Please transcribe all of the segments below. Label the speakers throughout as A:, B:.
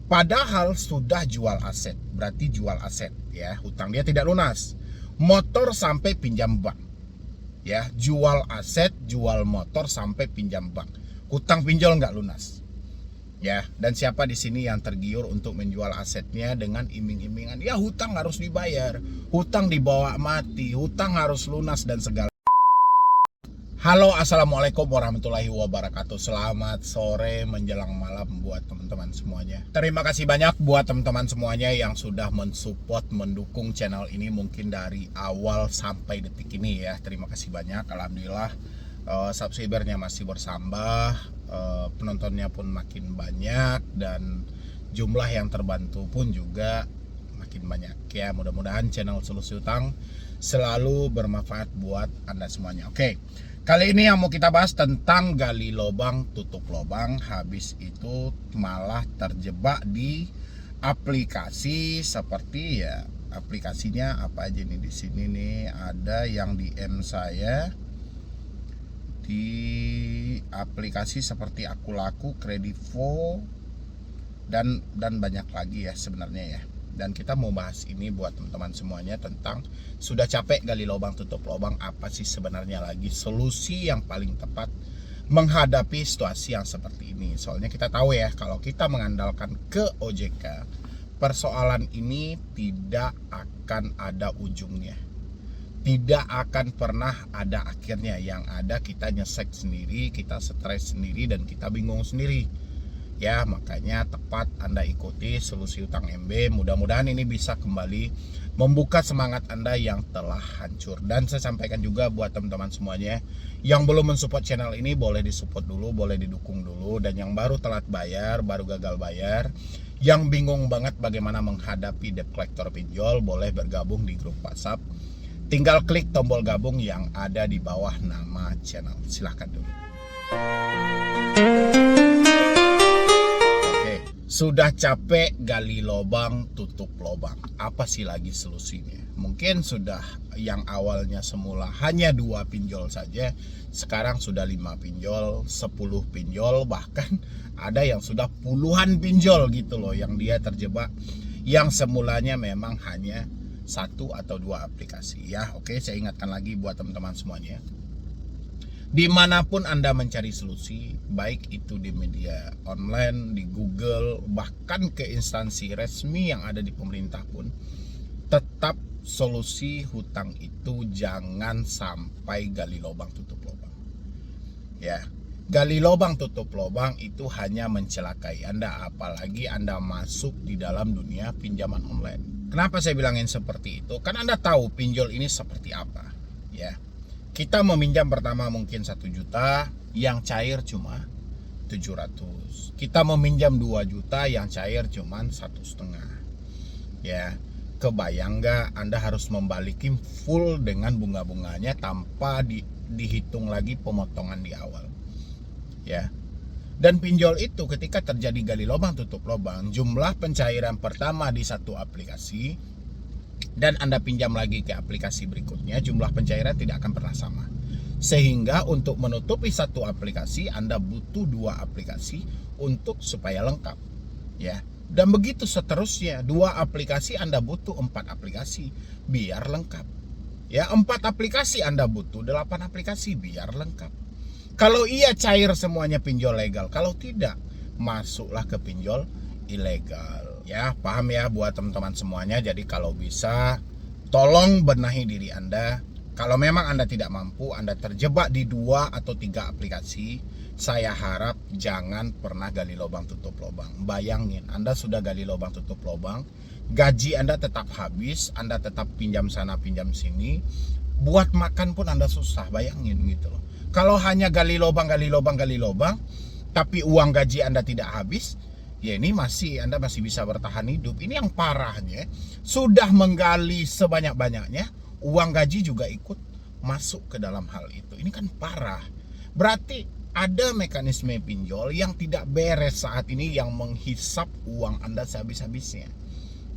A: Padahal sudah jual aset, berarti jual aset ya, hutang dia tidak lunas. Motor sampai pinjam bank. Ya, jual aset, jual motor sampai pinjam bank. Hutang pinjol nggak lunas. Ya, dan siapa di sini yang tergiur untuk menjual asetnya dengan iming-imingan, ya hutang harus dibayar, hutang dibawa mati, hutang harus lunas dan segala. Halo, assalamualaikum warahmatullahi wabarakatuh. Selamat sore menjelang malam buat teman-teman semuanya. Terima kasih banyak buat teman-teman semuanya yang sudah mensupport, mendukung channel ini mungkin dari awal sampai detik ini ya. Terima kasih banyak, alhamdulillah. Subscribernya masih bertambah, penontonnya pun makin banyak, dan jumlah yang terbantu pun juga makin banyak ya. Mudah-mudahan channel Solusi Utang selalu bermanfaat buat Anda semuanya. Oke. Kali ini yang mau kita bahas tentang gali lubang tutup lubang, habis itu malah terjebak di aplikasi seperti ya, aplikasinya apa aja nih di sini nih, ada yang DM saya di aplikasi seperti Akulaku, Kredivo dan banyak lagi ya sebenarnya ya. Dan kita mau bahas ini buat teman-teman semuanya tentang sudah capek gali lubang tutup lubang, apa sih sebenarnya lagi solusi yang paling tepat menghadapi situasi yang seperti ini. Soalnya kita tahu ya, kalau kita mengandalkan ke OJK, persoalan ini tidak akan ada ujungnya, tidak akan pernah ada akhirnya. Yang ada kita nyesek sendiri, kita stres sendiri, dan kita bingung sendiri. Ya, makanya tepat Anda ikuti Solusi Utang MB. Mudah-mudahan ini bisa kembali membuka semangat Anda yang telah hancur. Dan saya sampaikan juga buat teman-teman semuanya yang belum mensupport channel ini, boleh disupport dulu, boleh didukung dulu. Dan yang baru telat bayar, baru gagal bayar, yang bingung banget bagaimana menghadapi debt collector pinjol, boleh bergabung di grup WhatsApp. Tinggal klik tombol gabung yang ada di bawah nama channel. Silahkan dulu. Sudah capek gali lubang tutup lubang, apa sih lagi solusinya? Mungkin sudah yang awalnya semula hanya 2 pinjol saja, sekarang sudah 5 pinjol, 10 pinjol, bahkan ada yang sudah puluhan pinjol gitu loh, yang dia terjebak, yang semulanya memang hanya 1 atau 2 aplikasi ya. Oke, saya ingatkan lagi buat teman-teman semuanya, dimanapun Anda mencari solusi, baik itu di media online, di Google, bahkan ke instansi resmi yang ada di pemerintah pun, tetap solusi hutang itu jangan sampai gali lubang tutup lubang. Ya, gali lubang tutup lubang itu hanya mencelakai Anda, apalagi Anda masuk di dalam dunia pinjaman online. Kenapa saya bilangin seperti itu? Kan Anda tahu pinjol ini seperti apa, ya. Kita meminjam pertama mungkin 1 juta, yang cair cuma 700. Kita meminjam 2 juta, yang cair cuma 1,5. Ya, kebayang nggak Anda harus membalikin full dengan bunga-bunganya tanpa dihitung lagi pemotongan di awal. Ya. Dan pinjol itu ketika terjadi gali lubang tutup lubang, jumlah pencairan pertama di satu aplikasi dan Anda pinjam lagi ke aplikasi berikutnya, jumlah pencairan tidak akan pernah sama. Sehingga untuk menutupi satu aplikasi, Anda butuh 2 aplikasi untuk supaya lengkap. Ya. Dan begitu seterusnya, 2 aplikasi Anda butuh 4 aplikasi biar lengkap. Ya, 4 aplikasi Anda butuh 8 aplikasi biar lengkap. Kalau iya cair semuanya pinjol legal, kalau tidak masuklah ke pinjol ilegal. Ya, paham ya buat teman-teman semuanya. Jadi kalau bisa tolong benahi diri Anda. Kalau memang Anda tidak mampu, Anda terjebak di 2 atau 3 aplikasi, saya harap jangan pernah gali lubang tutup lubang. Bayangin, Anda sudah gali lubang tutup lubang, gaji Anda tetap habis, Anda tetap pinjam sana pinjam sini, buat makan pun Anda susah. Bayangin gitu loh. Kalau hanya gali lubang, tapi uang gaji Anda tidak habis, ya ini Anda masih bisa bertahan hidup. Ini yang parahnya, sudah menggali sebanyak-banyaknya, uang gaji juga ikut masuk ke dalam hal itu. Ini kan parah. Berarti ada mekanisme pinjol yang tidak beres saat ini, yang menghisap uang Anda sehabis-habisnya.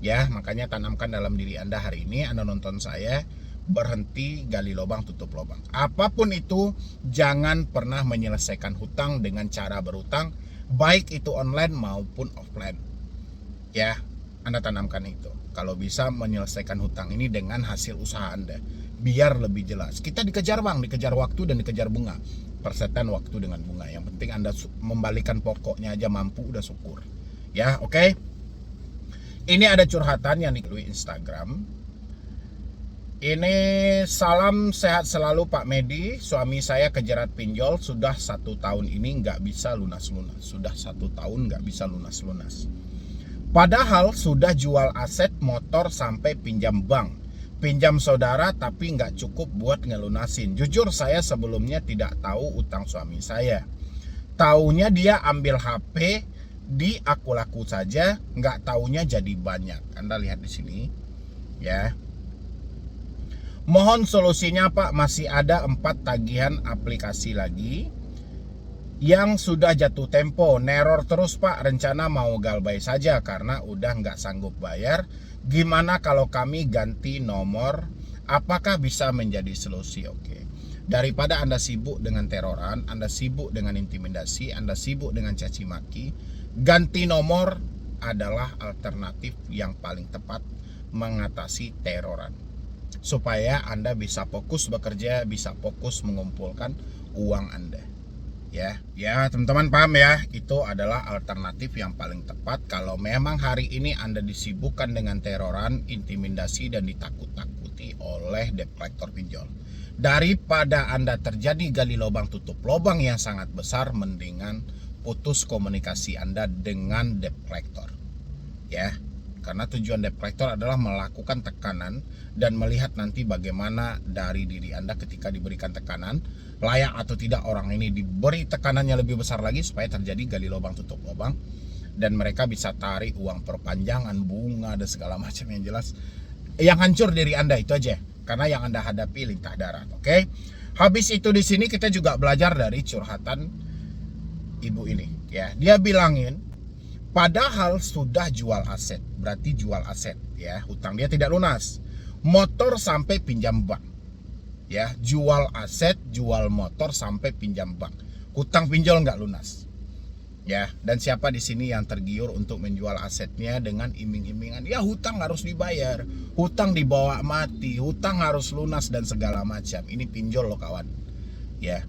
A: Ya, makanya tanamkan dalam diri Anda hari ini, Anda nonton saya, berhenti gali lubang tutup lubang. Apapun itu, jangan pernah menyelesaikan hutang dengan cara berhutang, baik itu online maupun offline. Ya, Anda tanamkan itu. Kalau bisa menyelesaikan hutang ini dengan hasil usaha Anda, biar lebih jelas. Kita dikejar bang, dikejar waktu dan dikejar bunga. Persetan waktu dengan bunga. Yang penting Anda membalikan pokoknya aja mampu, udah syukur. Ya, oke. Ini ada curhatan yang di Instagram. Ini salam sehat selalu Pak Medi. Suami saya kejerat pinjol sudah 1 tahun ini nggak bisa lunas-lunas. Sudah 1 tahun nggak bisa lunas-lunas. Padahal sudah jual aset, motor, sampai pinjam bank. Pinjam saudara tapi nggak cukup buat ngelunasin. Jujur saya sebelumnya tidak tahu utang suami saya. Taunya dia ambil HP di aku laku saja, nggak taunya jadi banyak. Anda lihat di sini, ya. Mohon solusinya Pak, masih ada 4 tagihan aplikasi lagi yang sudah jatuh tempo, neror terus Pak, rencana mau galbay saja karena udah nggak sanggup bayar. Gimana kalau kami ganti nomor, apakah bisa menjadi solusi? Oke. Daripada Anda sibuk dengan teroran, Anda sibuk dengan intimidasi, Anda sibuk dengan caci maki, ganti nomor adalah alternatif yang paling tepat mengatasi teroran. Supaya Anda bisa fokus bekerja, bisa fokus mengumpulkan uang Anda. Ya teman-teman paham ya, itu adalah alternatif yang paling tepat kalau memang hari ini Anda disibukkan dengan teroran, intimidasi, dan ditakut-takuti oleh debt collector pinjol. Daripada Anda terjadi gali lubang tutup lubang yang sangat besar, mendingan putus komunikasi Anda dengan debt collector. Ya, karena tujuan debt collector adalah melakukan tekanan dan melihat nanti bagaimana dari diri Anda ketika diberikan tekanan, layak atau tidak orang ini diberi tekanannya lebih besar lagi supaya terjadi gali lubang tutup lubang, dan mereka bisa tarik uang perpanjangan, bunga, dan segala macam yang jelas yang hancur diri Anda itu aja, karena yang Anda hadapi lintah darat. Oke. Habis itu di sini kita juga belajar dari curhatan ibu ini, ya. Dia bilangin padahal sudah jual aset, berarti jual aset, ya, hutang dia tidak lunas. Motor sampai pinjam bank, ya, jual aset, jual motor sampai pinjam bank, hutang pinjol nggak lunas, ya. Dan siapa di sini yang tergiur untuk menjual asetnya dengan iming-imingan, ya hutang harus dibayar, hutang dibawa mati, hutang harus lunas dan segala macam. Ini pinjol loh kawan, ya.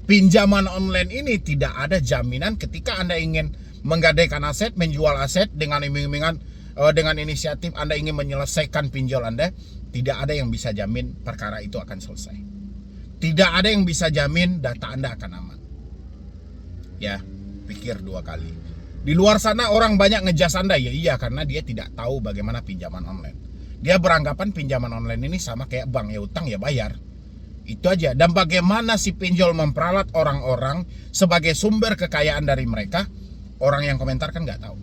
A: Pinjaman online ini tidak ada jaminan ketika Anda ingin menggadaikan aset, menjual aset dengan iming-imingan, dengan inisiatif Anda ingin menyelesaikan pinjol Anda, tidak ada yang bisa jamin perkara itu akan selesai. Tidak ada yang bisa jamin data Anda akan aman. Ya, pikir 2 kali. Di luar sana orang banyak ngejas Anda, ya iya, karena dia tidak tahu bagaimana pinjaman online. Dia beranggapan pinjaman online ini sama kayak bank, ya utang ya bayar. Itu aja. Dan bagaimana si pinjol memperalat orang-orang sebagai sumber kekayaan dari mereka, orang yang komentar kan nggak tahu.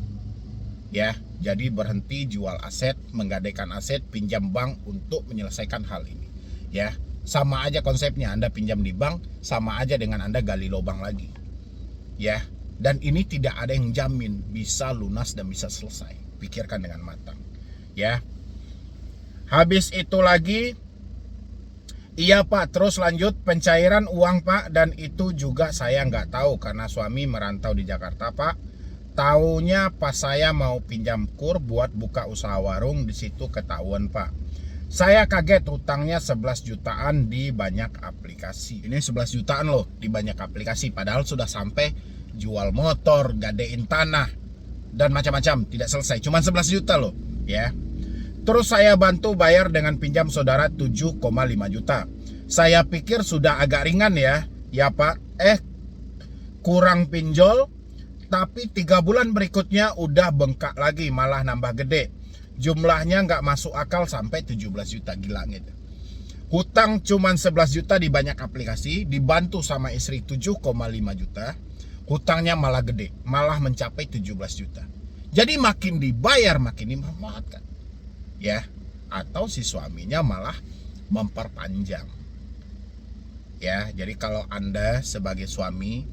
A: Ya, jadi berhenti jual aset, menggadaikan aset, pinjam bank untuk menyelesaikan hal ini. Ya, sama aja konsepnya, Anda pinjam di bank, sama aja dengan Anda gali lubang lagi. Ya, dan ini tidak ada yang jamin bisa lunas dan bisa selesai. Pikirkan dengan matang. Ya. Habis itu lagi, iya Pak, terus lanjut pencairan uang Pak, dan itu juga saya nggak tahu karena suami merantau di Jakarta Pak. Taunya pas saya mau pinjam kur buat buka usaha warung, di situ ketahuan Pak. Saya kaget hutangnya 11 jutaan di banyak aplikasi. Ini 11 jutaan loh di banyak aplikasi, padahal sudah sampai jual motor, gadein tanah, dan macam-macam, tidak selesai. Cuma 11 juta loh, ya. Terus saya bantu bayar dengan pinjam saudara 7,5 juta. Saya pikir sudah agak ringan ya Pak. Kurang pinjol, tapi 3 bulan berikutnya udah bengkak lagi, malah nambah gede. Jumlahnya nggak masuk akal sampai 17 juta, gila gitu. Hutang cuman 11 juta di banyak aplikasi, dibantu sama istri 7,5 juta. Hutangnya malah gede, malah mencapai 17 juta. Jadi makin dibayar makin dimanfaatkan. Ya, atau si suaminya malah memperpanjang. Ya, jadi kalau Anda sebagai suami,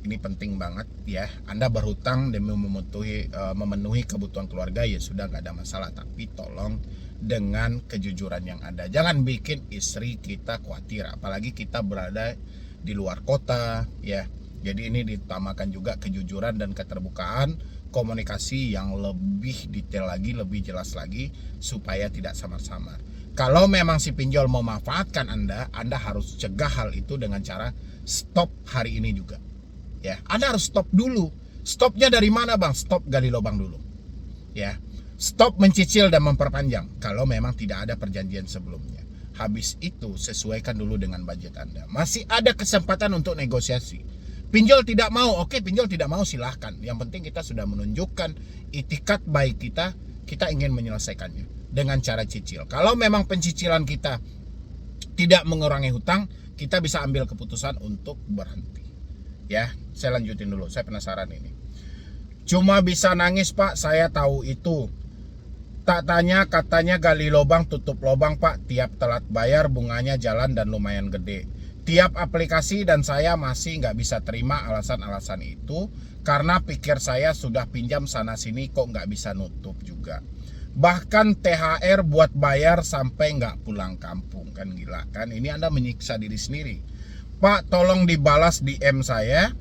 A: ini penting banget ya, Anda berhutang demi memenuhi kebutuhan keluarga, ya sudah nggak ada masalah, tapi tolong dengan kejujuran yang ada. Jangan bikin istri kita khawatir, apalagi kita berada di luar kota ya. Jadi ini ditamakan juga kejujuran dan keterbukaan. komunikasi yang lebih detail lagi, lebih jelas lagi supaya tidak samar-samar. Kalau memang si pinjol memanfaatkan Anda harus cegah hal itu dengan cara stop hari ini juga. Ya, Anda harus stop dulu. Stopnya dari mana, Bang? Stop gali lubang dulu. Ya. Stop mencicil dan memperpanjang kalau memang tidak ada perjanjian sebelumnya. Habis itu sesuaikan dulu dengan budget Anda. Masih ada kesempatan untuk negosiasi. Pinjol tidak mau, oke, pinjol tidak mau, silahkan. Yang penting kita sudah menunjukkan itikat baik kita ingin menyelesaikannya dengan cara cicil. Kalau memang pencicilan kita tidak mengurangi hutang, kita bisa ambil keputusan untuk berhenti. Ya, saya lanjutin dulu, saya penasaran ini. Cuma bisa nangis, Pak, saya tahu itu. Tak tanya katanya gali lubang tutup lubang, Pak. Tiap telat bayar bunganya jalan dan lumayan gede. Tiap aplikasi dan saya masih nggak bisa terima alasan-alasan itu. Karena pikir saya sudah pinjam sana sini kok nggak bisa nutup juga. Bahkan THR buat bayar sampai nggak pulang kampung. Kan gila kan, ini Anda menyiksa diri sendiri. Pak, tolong dibalas DM saya.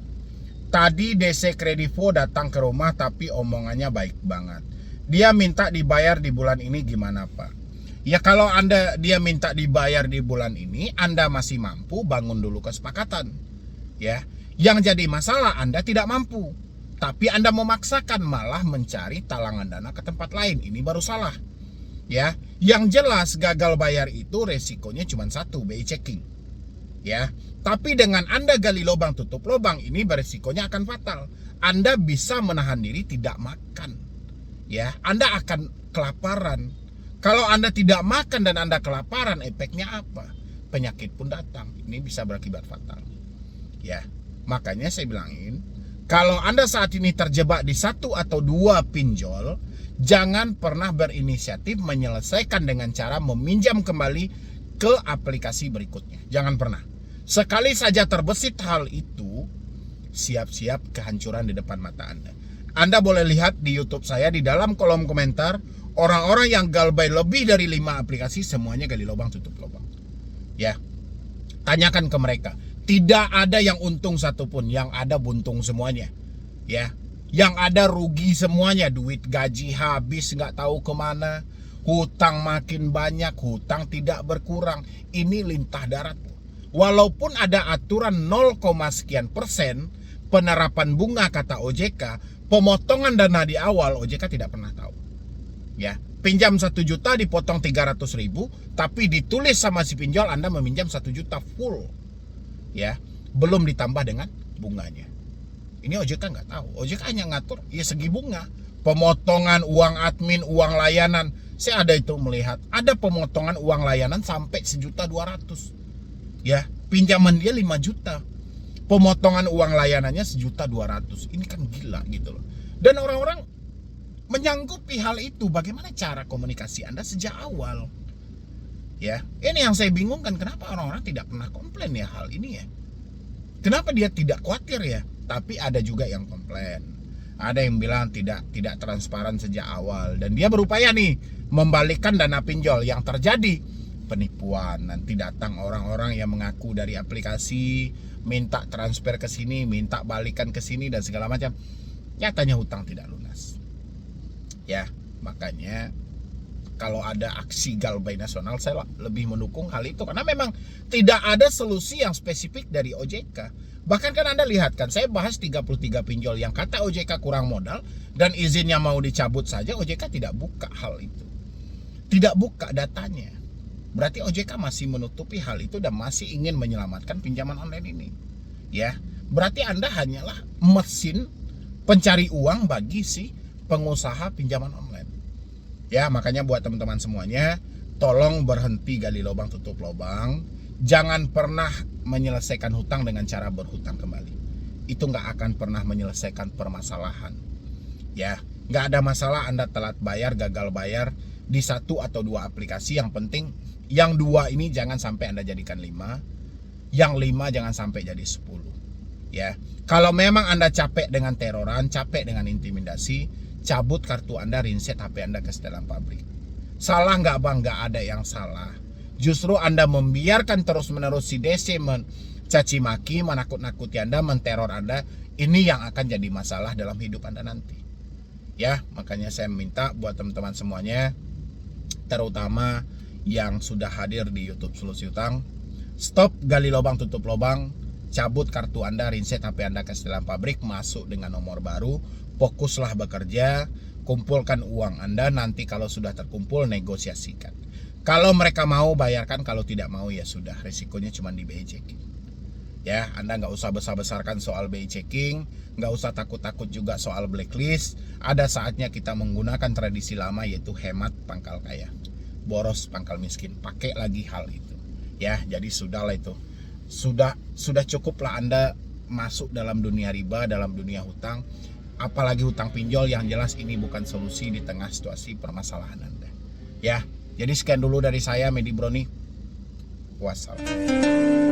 A: Tadi DC Kredivo datang ke rumah tapi omongannya baik banget. Dia minta dibayar di bulan ini, gimana Pak? Ya kalau dia minta dibayar di bulan ini, Anda masih mampu, bangun dulu kesepakatan. Ya, yang jadi masalah Anda tidak mampu. Tapi Anda memaksakan malah mencari talangan dana ke tempat lain. Ini baru salah. Ya, yang jelas gagal bayar itu resikonya cuma satu, BI checking. Ya, tapi dengan Anda gali lubang tutup lubang, ini beresikonya akan fatal. Anda bisa menahan diri tidak makan. Ya, Anda akan kelaparan. Kalau Anda tidak makan dan Anda kelaparan, efeknya apa? Penyakit pun datang. Ini bisa berakibat fatal. Ya, makanya saya bilangin, kalau Anda saat ini terjebak di 1 atau 2 pinjol, jangan pernah berinisiatif menyelesaikan dengan cara meminjam kembali ke aplikasi berikutnya. Jangan pernah. Sekali saja terbesit hal itu, siap-siap kehancuran di depan mata Anda. Anda boleh lihat di YouTube saya, di dalam kolom komentar, orang-orang yang galbay lebih dari 5 aplikasi, semuanya gali lubang tutup lubang. Ya, tanyakan ke mereka. Tidak ada yang untung satupun, yang ada buntung semuanya. Ya, yang ada rugi semuanya. Duit gaji habis nggak tahu kemana, hutang makin banyak, hutang tidak berkurang. Ini lintah darat. Walaupun ada aturan 0, sekian persen penerapan bunga kata OJK, pemotongan dana di awal OJK tidak pernah tahu. Ya, pinjam 1 juta dipotong 300.000, tapi ditulis sama si pinjol Anda meminjam 1 juta full. Ya, belum ditambah dengan bunganya. Ini OJK nggak tahu. OJK hanya ngatur ya segi bunga, pemotongan uang admin, uang layanan. Saya ada itu melihat ada pemotongan uang layanan sampai 1.200.000. Ya, pinjaman dia 5 juta. Pemotongan uang layanannya 1.200.000. Ini kan gila gitu loh. Dan orang-orang menyanggupi hal itu. Bagaimana cara komunikasi Anda sejak awal? Ya, ini yang saya bingungkan, kenapa orang-orang tidak pernah komplain ya hal ini ya. Kenapa dia tidak khawatir ya? Tapi ada juga yang komplain. Ada yang bilang tidak transparan sejak awal, dan dia berupaya nih membalikkan dana pinjol. Yang terjadi penipuan. Nanti datang orang-orang yang mengaku dari aplikasi, minta transfer ke sini, minta balikan ke sini dan segala macam. Nyatanya hutang tidak lunas. Ya, makanya kalau ada aksi galbay nasional, saya lebih mendukung hal itu karena memang tidak ada solusi yang spesifik dari OJK. Bahkan kan Anda lihat kan, saya bahas 33 pinjol yang kata OJK kurang modal dan izinnya mau dicabut saja, OJK tidak buka hal itu. Tidak buka datanya. Berarti OJK masih menutupi hal itu dan masih ingin menyelamatkan pinjaman online ini. Ya, berarti Anda hanyalah mesin pencari uang bagi si pengusaha pinjaman online. Ya, makanya buat teman-teman semuanya, tolong berhenti gali lubang tutup lubang. Jangan pernah menyelesaikan hutang dengan cara berhutang kembali. Itu nggak akan pernah menyelesaikan permasalahan. Ya, nggak ada masalah Anda telat bayar, gagal bayar di 1 atau 2 aplikasi. Yang penting yang 2 ini jangan sampai Anda jadikan 5. Yang 5 jangan sampai jadi 10. Ya, kalau memang Anda capek dengan teroran, capek dengan intimidasi, cabut kartu Anda, reset HP Anda ke setelan pabrik. Salah nggak Bang? Nggak ada yang salah. Justru Anda membiarkan terus-menerus si DC mencaci maki, menakut-nakuti Anda, menteror Anda. Ini yang akan jadi masalah dalam hidup Anda nanti. Ya, makanya saya minta buat teman-teman semuanya, terutama yang sudah hadir di YouTube Solusi Utang, stop gali lubang tutup lubang, cabut kartu Anda, reset HP Anda ke setelan pabrik, masuk dengan nomor baru, fokuslah bekerja, kumpulkan uang Anda, nanti kalau sudah terkumpul negosiasikan. Kalau mereka mau bayarkan, kalau tidak mau ya sudah, resikonya cuma di BI checking. Ya, Anda nggak usah besar-besarkan soal BI checking, nggak usah takut-takut juga soal blacklist. Ada saatnya kita menggunakan tradisi lama, yaitu hemat pangkal kaya, boros pangkal miskin. Pakai lagi hal itu. Ya, jadi sudahlah itu. Sudah cukuplah Anda masuk dalam dunia riba, dalam dunia hutang, apalagi hutang pinjol. Yang jelas ini bukan solusi di tengah situasi permasalahan Anda. Ya, jadi sekian dulu dari saya, Medi Broni. Wassalam.